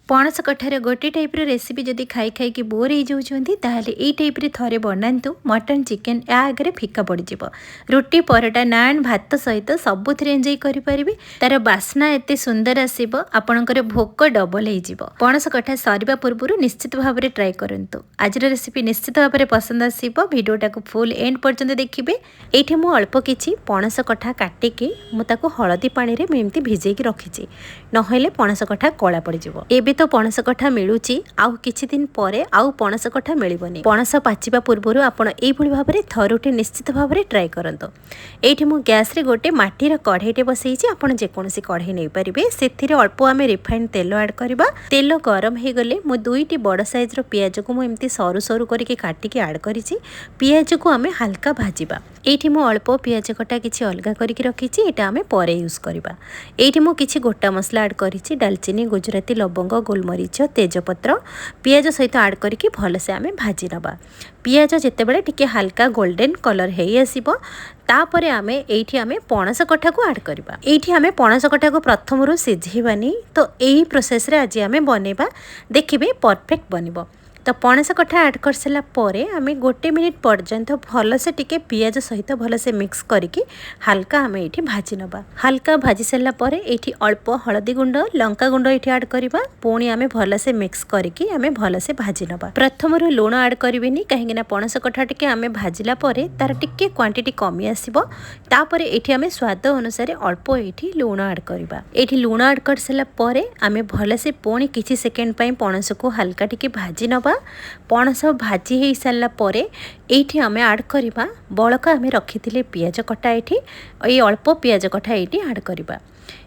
ପଣସକଠାର गोटे टाइप्र रेसिपी जदि खाई खाई बोर हो जाउछंती ताहले एई टाइप्रे थरे बनातु। मटन चिकेन या आगे फिका पड़िजिब। रुटी परोटा नान भात सहित सबुथिरे एंजॉय करि परिबे। तार बास्ना एते सुंदर आसीबो, आपणकर भोक डबल होइजिबो। पणसकठा सरिबा पूर्वरु निश्चित भाव में ट्राए करंतु। आजर रेसिपी निश्चित भाव में पसंद आसीबो। भिडियोटा को फुल एंड पर्यंत देखिबे। एठी मु अल्प किछि पणसकठा काटिकी मु ताको हळदी पानी रे एमती भिजेकी रखिछि, नहेले पणसकठा कला पड़िजिबो। एबे तो पणसकठा मिलूची, आउ किछि दिन परे आउ पणसकठा मिलिबनी। पणस पाचिबा पूर्वरु आपण एई भली भाव में थरुटे निश्चित भाव में ट्राए करंतु। एठी मु गैस रे गोटे माटीर कढ़ईटे बसैछि, आपण जे कोनसी कढ़ई नै परिबे। सेथिरे अल्प आमे रिफाइंड तेल ऐड करबा। तेल गरम हे गले मु दुईटी बड़ साइज रो पियाज को मु एमती सरू सरू करके काटिकी ऐड करिछि। पियाज को आमे हल्का भाजिबा। एठी मु अल्प पियाज कटा किछि अलगा करके रखिछि, एटा आमे परे यूज करबा। एठी मु किछि गोटा मसला ऐड करिछि, दालचीनी गुजराती लवंग गोलमरीच तेजपत्र पियाज सहित ऐड करके भलसे आमे भाजी नबा। पियाज जेतेबेले टिके हल्का गोल्डन कलर हेई आसीबो, तापरे आमे एठी आमे पणस कठा को ऐड करबा। एठी आमे पणस कठा को प्रथमरु सिझेबानी, तो एही प्रोसेस रे आज आमे बनेबा, देखिबे परफेक्ट बनिबो। तो पणस कठा ऐड कर सारा परे आमे गोटे मिनिट पर्यंत भलसे टिके पियाज सहित भलसे मिक्स करके हल्का आमे एठी भाजी नबा। हल्का भाजी सारा परे एठी अल्प हळदी गुंड लंका गुंड एठी ऐड करबा। पुणी आमे भलसे मिक्स करके आमे भलसे भाजी नबा। प्रथमरु लूण ऐड करबेनी, काहेकि ना पणस कठा टिके आमे भाजिला परे तार टिके क्वांटिटी कमी आसीबो। तापरे एठी आमे स्वाद अनुसार अल्प एठी लूण ऐड करबा। एठी लूण ऐड कर सारा परे आमे भलसे पुणी किछि सेकेंड पई पणस को हल्का टिके भाजी नबा। पणस भाजी हो सारा परे एठी आमे ऐड करबा बळका आमे रखिथिले पियाज कटा। एठी ए अल्प पियाज कटा एठी ऐड करबा।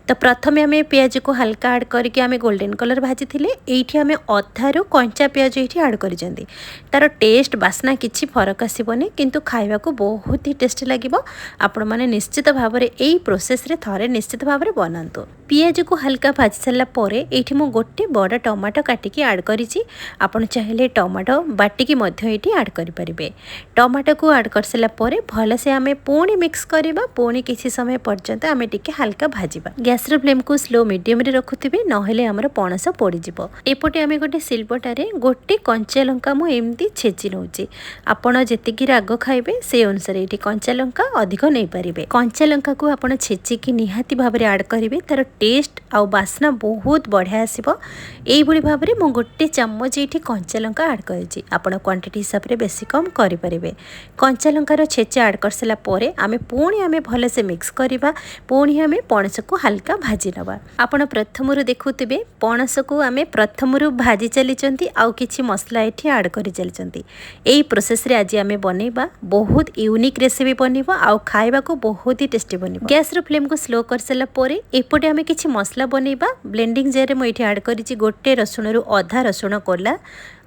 तो प्रथमे आमे पियाज को हल्का ऐड करके आमे गोल्डन कलर भाजी थिले। एठी आमे अधारु कंचा पियाज एठी ऐड करिसेंती। तार टेस्ट बास्ना किछि फरक आसीबोनी, किंतु खाइबा को बहुत ही टेस्टी लागिबो। आपण माने निश्चित भाव में एई प्रोसेस रे थरे निश्चित भाव में बनांतु। पियाज को हल्का भाजी सारा परे एठी मु गोटे बड़ टमाटो काटिकी ऐड करिछि। आपण चाहिले टमाटो बाटिकी मध्य एठी ऐड करि परिबे। टमाटो को ऐड कर सारा परे भलसे आमे पुणी मिक्स करबा। पुणी किछि समय पर्यंत आमे टिके हल्का भाजिबा। गैस रे फ्लेम को स्लो मीडियम रे रखुथिबे, नहेले हमर पणस पड़ी जिवो। एपटे आमे गोटे सिलबटारे गोटे कंचा लंका मु एमती छेची नउची। आपण जेतिकी राग खाइबे से अनुसार एठी कंचा लंका अधिक नै परिबे। कंचा लंका को आपण छेची की निहाती भाव रे ऐड करिवे, तार टेस्ट आ बास्ना बहुत बढ़िया आसीबो। एई भली भाव रे मु गोटे चम्मच एठी कंचा लंका ऐड करिछि। आपण क्वांटिटी हिसाब रे बेसी कम करि परिबे। कंचा लंका रो छेचा ऐड कर साला परे आमे पुणी आमे भलसे मिक्स करिबा। पुणी आमे पणस को हल्का भाजी नबा। आपण प्रथमरु देखुथिबे पणस को आमे प्रथमरु भाजी चलीचंती, आउ किछि मसला एठी ऐड करि चलीचंती। एई प्रोसेस रे आज आमे बनेबा बहुत यूनिक रेसिपी बनिबो, आउ खाइबा को बहुत ही टेस्टी बनिबो। गैस रो फ्लेम को स्लो कर साला परे एपटे आमे किछि मसला बनेबा। ब्लेंडिंग जार रे म एठी ऐड करिछि गोटे रसुण रु आधा रसुण कोला,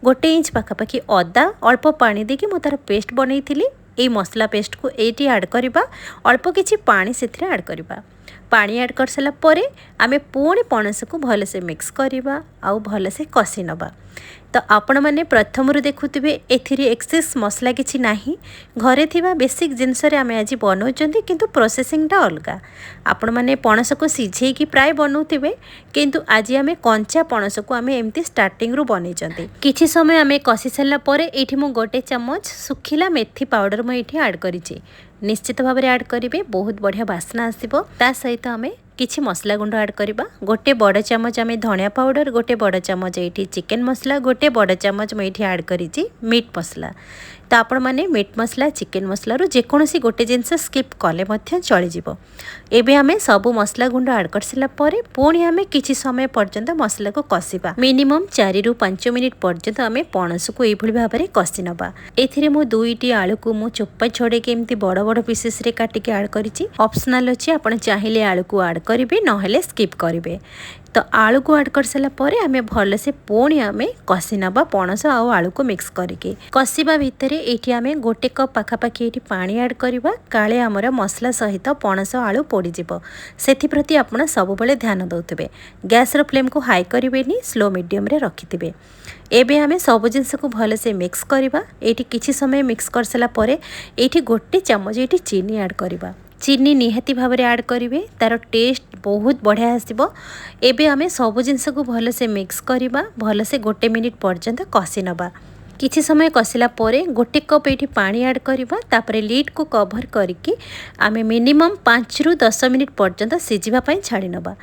गोटे इंच पाखापाखि अदा अल्प पानी देकी मु तार पेस्ट बनैथिली। एई मसला पेस्ट को एठी ऐड करबा। अल्प किछि पानी सेथिरे ऐड करबा। पानी ऐड कर सारा परे आमे पुणी पणस को भलसे मिक्स करबा, आउ भलसे कसी नबा। तो आपण माने प्रथमरु देखुथिबे एथिरे एक्सेस मसला किछि नाही। घरे थिबा बेसिक जिंस रे आमे आज बनौचंती, किंतु प्रोसेसिंग टा अलगा। आपण माने पणस को सिझेई की प्राय बनौथिबे, किंतु आज आमे कंचा पणस को आमे एमती स्टार्टिंग रु बनेचंती। किछि समय आमे कसी साला परे एठी मु गोटे चम्मच सुखिला मेथी पाउडर म एठी ऐड करिछि। निश्चित भाव में ऐड करेंगे, बहुत बढ़िया बास्ना आसीबो। ता सहित आमे किछि मसला गुंड ऐड करबा। गोटे बड़ चम्मच आमे धनिया पाउडर, गोटे बड़ चम्मच एठी चिकन मसला, गोटे बड़ चम्मच मैं एठी ऐड करिछि मीट मसला। तो आपण माने मीट मसला चिकन मसला रो जेकोनसी गोटे जिनस स्किप कले मध्य चली जिवो। एबे आमे सब मसला गुंड ऐड कर साला परे पुणी आमे किछि समय पर्यंत मसला को कसिबा। मिनिमम 4 रु 5 मिनिट पर्यंत आमे पणस को एई भली भाव रे कसी नबा। एथिरे मु दुईटी आलू को मु चोपा छोड़े के एमती बड़ बड़ पीसेस रे काटिके ऐड करिछि। ऑप्शनल अछि, आपण चाहिले आलू को ऐड करिवे, नहेले स्किप करिवे। तो आलू को ऐड कर सारा परे आमे भलसे पुणी आमे कसी नबा पणस आउ आलू को मिक्स करके। कसिबा भितरे एठी आमे गोटे कप पाखापाखि एठी पानी ऐड करबा, काले हमर मसला सहित पणस आलू पोड़ी जिवो। सेथि प्रति आपण सब बेले ध्यान दउथिबे। गैस रो फ्लेम को हाई करिवेनी, स्लो मीडियम रे रखिथिबे। एबे आमे सब जिनस को भलसे मिक्स करबा। एठी किछि समय मिक्स कर साला परे एठी गोटे चम्मच एठी चीनी ऐड करबा। चीनी निहाती भाव में ऐड करेंगे, तार टेस्ट बहुत बढ़िया आसो। एबे आमे सब जिनस को भलसे मिक्स करवा, भलसे 1 मिनिट पर्यंत कषि नवा। किछि समय कषिला परे 1 कप ये पानी ऐड करवा, तापरे लीड को कवर करके आमे मिनिमम 5 रु 10 मिनिट पर्यंत सिझापी छाड़ी नवा।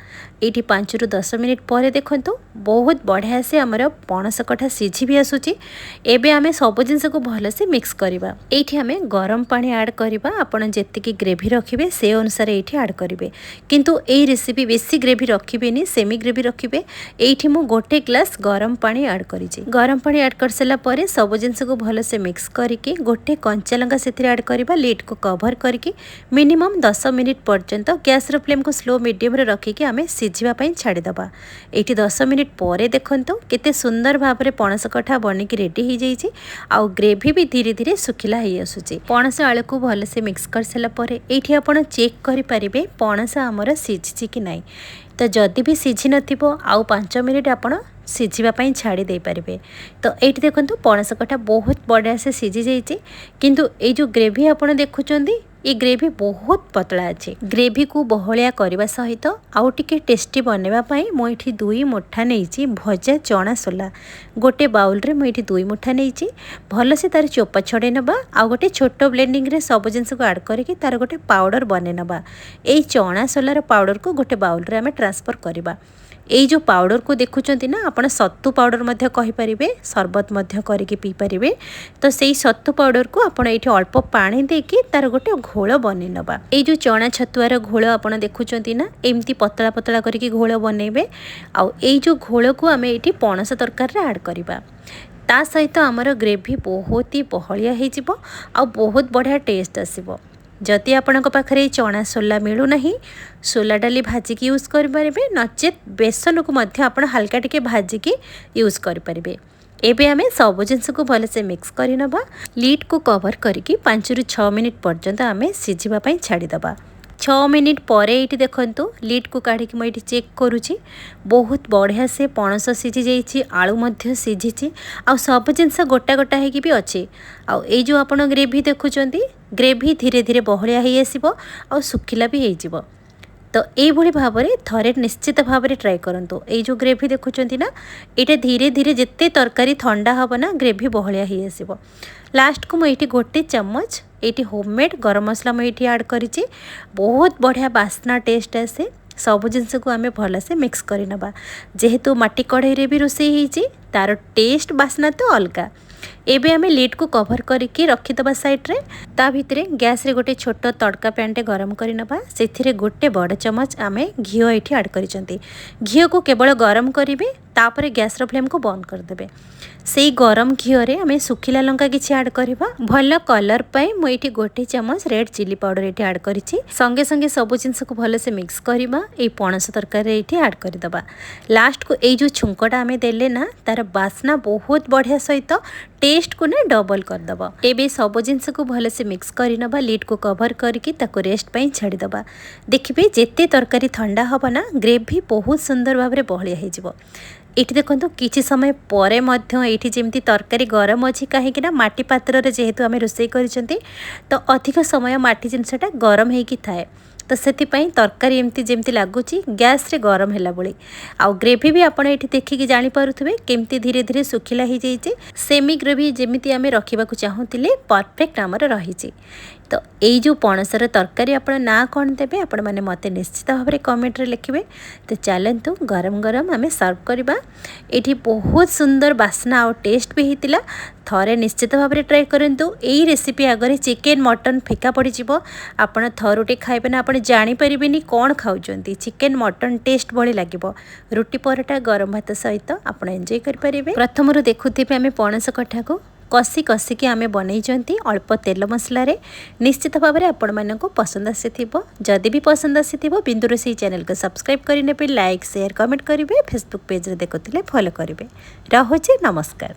ये 5 रु 10 मिनिट पर देखो बहुत बढ़िया से आमर पणस कठा सिझी भी आसूची। एबे आमे सब जिनस को भलसे मिक्स करवा। ये आमे गरम पानी ऐड करवा, आपण जेतिकी ग्रेवी रखिबे से अनुसार ये ऐड करेंगे, किंतु ये रेसिपी बेसी ग्रेवी रखिबेनी, सेमी ग्रेवी रखिबे। ये मु 1 ग्लास गरम पानी ऐड करिछि। गरम पानी ऐड कर सारा परे सब जिनस को भलसे मिक्स करके 1 कंचा लंका से ऐड करवा, लीड को कवर करके मिनिमम 10 मिनिट पर्यंत गैस रो फ्लेम को स्लो मीडियम रे रखिके आमे सिझापी छाड़ीदबा। ये 10 मिनिट पर देखो केते सुंदर भाव में पणस कठा बनिकी रेडी हो जाइए। आउ ग्रेवी भी धीरे धीरे सुखिला हो आसूची। पणस आलू को भलसे मिक्स कर सारा परे एठी आपण चेक करें पणस आमर सिझी कि नहीं। तो जदि भी सिझी नथिबो आउ 5 मिनिट आपण सिझापी छाड़ी दे पारे। तो ये देखो पणस कठा बहुत बढ़िया से सिझी जाइए, किंतु ये जो ग्रेवी आपण देखुचंदी ये ग्रेवी बहुत पतला अच्छे। ग्रेवी को बहलिया करने सहित आउ टिके टेस्टी बनवाई मुझे 2 मुठा नहीं भजा चना सोला। 1 बाउल रे मुझे 2 मुठा नहीं भल से तार चोपा छड़े नवा। आउ गोटे छोट ब्लेंडिंग रे सब जिनस को ऐड करके तार गोटे पाउडर बने नवा। ये चना सोलार पाउडर को गोटे बाउल रे आमे ट्रांसफर करवा। ये जो पाउडर को देखुचंती ना आपण सत्तू पाउडर मध्य कहि परिबे, शरबत मध्य करके पी परिबे। तो सेही सत्तू पाउडर को आपण एठी अल्प पानी देके तार गोटे घोल बने नबा। ये जो चना छतुआर घोल आपण देखुचंती ना एमती पतला पतला करके घोल बनेबे। आ ये जो घोल को आमे एठी पणस तरकारी रे ऐड करबा। ता सहित आमर ग्रेवी बहुत ही बहलिया हो जिवो आ बहुत बढ़िया टेस्ट आसीबो। जदि आपणक पाखरे चना सोला मिलूना, सोला डाली भाजिकी यूज करें, नचेत बेसन को मध्य आपण हल्का टिके भाजिकी यूज करें। एबे आमे सब जिनस को भलसे मिक्स कर नवा। लीड को कवर करके 5 रु 6 मिनिट पर्यंत आमे सिझापी छाड़ीदबा। 6 मिनिट पर ये देखो लीड को काढ़ी मुझे चेक करुँची, बहुत बढ़िया से पणस सिझी जाइए, आलू मध्य सिझी आ सब जिनस गोटा गोटा होगी भी अच्छे। आई जो आप ग्रेवी देखुंत ग्रेवी धीरे धीरे बहलिया हो आसो आ सुखिला भी हो। तो ये भाव में थरे निश्चित भाव में ट्राए करूँ। ये जो ग्रेवी देखुंत ना ये धीरे धीरे जिते तरकारी ठंडा हम ना ग्रेवी बहलिया हो आसो। लास्ट को मुझे 1 चम्मच ये होममेड गरम मसला मुझे ऐड करी। बहुत बढ़िया बास्ना टेस्ट आसे। सब जिनस को आमे भलसे मिक्स कर नवा। जेहेतु माटी कढ़ाई रे भी रोषेई होइछि तार टेस्ट बास्ना तो अलगा। एबे आमे लीड को कवर करके रखिदबा साइड रे। ता भितरे गैस रे गोटे छोट तड़का पैनटे गरम कर नवा। सेथिरे 1 बड़ चमच आमे घिओ एठी ऐड करिसंती। घिओ को केवल गरम करिवे, तापरे गैस रो फ्लेम को बंद कर देबे। सेई गरम घिओ रे आमे सुखिला लंका किछि ऐड करबा। भल कलर पई मु एठी 1 चमच रेड चिली पाउडर एठी ऐड करिछि। संगे संगे सब जिनस को भल से मिक्स करबा। ए पणस तरकारी एठी ऐड कर दबा। लास्ट को ए जो छुंकटा आमे देले ना तार बास्ना बहुत बढ़िया सहित टेस्ट को ना डबल कर दबा। एबे सब जिनस को भल से मिक्स कर नबा। लीड को कवर करके ताको रेस्ट पई छाड़ी दबा। देखिबे जेते तरकारी ठंडा हबा ना ग्रेवी बहुत सुंदर भाव में बहलिया हो जिवो। एठी देखो किछि समय परे मध्य एठी जेमती तरकारी गरम अछि, कहीं माटी पात्र रे जेहेतु आमे रोषेई करिसंती तो अधिक समय माटी जिनसटा गरम हेकी थाए। तो सेतिपई तरकारी एमती जेमती लागुची गैस रे गरम हैला बळी। आ ग्रेवी भी आपण एठी देखिकी जानि पारुथबे केमती धीरे धीरे सुखिला ही जाइए। सेमी ग्रेवी जेमिति आमे रखिबा को चाहुतिले परफेक्ट आमर रहिछि। तो यही जो पणसर तरकारी आपण ना कौन देबे आपण माने मते निश्चित भाव में कमेंट रे लिखिबे। तो चलतु गरम गरम आमे सर्व करबा। एठी बहुत सुंदर बास्ना और टेस्ट भी हितिला। थरे निश्चित भाव में ट्राए करंतु। एही रेसिपी आगरे चिकेन मटन फिका पड़ी जिवो। आपण थरुटे खाइबे ना आपण जानि परिबेनी कोन खाउचंती। चिकेन मटन टेस्ट बळी लागिवो। रोटी परोटा गरम भात सहित आपण एन्जॉय कर परिबे। प्रथमरु देखुथिबे आमे पणस कठा को कसी कसिकी आमे बनैचंती अल्प तेल मसला रे। निश्चित भाव में आपण मानक पसंद आसीथिबो। जदि भी पसंद आसीथिबो बिंदुरोसेई चैनल को सब्सक्राइब करिने पे लाइक शेयर कमेंट करिवे। फेसबुक पेज रे देखुथिले फॉलो करिवे। रहुछि नमस्कार।